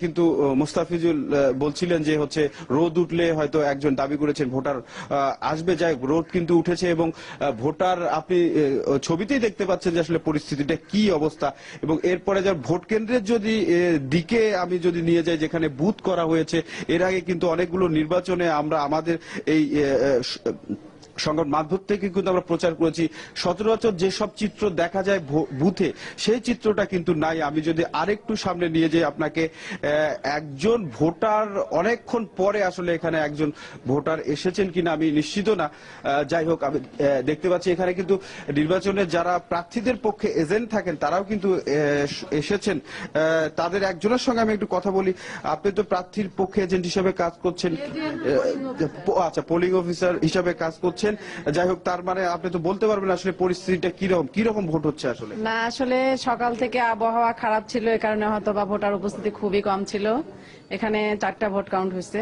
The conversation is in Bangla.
কিন্তু মুস্তাফিজুল বলছিলেন যে হচ্ছে রোদ উঠলে হয়তো একজন দাবি করেছেন ভোটার আসবে, যাই রোদ কিন্তু উঠেছে এবং ভোটার আপনি ছবিতেই দেখতে পাচ্ছেন যে আসলে পরিস্থিতিটা কি অবস্থা। এবং এরপরে যার ভোট কেন্দ্রের যদি দিকে আমি যদি নিয়ে যাই যেখানে বুথ করা হয়েছে, এর আগে কিন্তু অনেকগুলো নির্বাচনে আমরা আমাদের এই সংবাদ মাধ্যম থেকে কিন্তু আমরা প্রচার করেছি, সচরাচর যেসব চিত্র দেখা যায় বুথে সেই চিত্রটা কিন্তু নাই। আমি যদি আরেকটু সামনে নিয়ে যাই আপনাকে, একজন ভোটার অনেকক্ষণ পরে আসলে এখানে একজন ভোটার এসেছেন কিনা আমি নিশ্চিত না। যাই হোক, আমি দেখতে পাচ্ছি এখানে কিন্তু নির্বাচনে যারা প্রার্থীদের পক্ষে এজেন্ট থাকেন তারাও কিন্তু এসেছেন। তাদের একজনের সঙ্গে আমি একটু কথা বলি। আপনি তো প্রার্থীর পক্ষে এজেন্ট হিসেবে কাজ করছেন, আচ্ছা পোলিং অফিসার হিসাবে কাজ করছেন। যাই হোক, তার মানে আপনি তো বলতে পারবেন আসলে পরিস্থিতিটা কিরকম ভোট হচ্ছে আসলে? না, আসলে সকাল থেকে আবহাওয়া খারাপ ছিল, এই কারণে হয়তো বা ভোটার উপস্থিতি খুবই কম ছিল। এখানে 4টা ভোট কাউন্ট হয়েছে,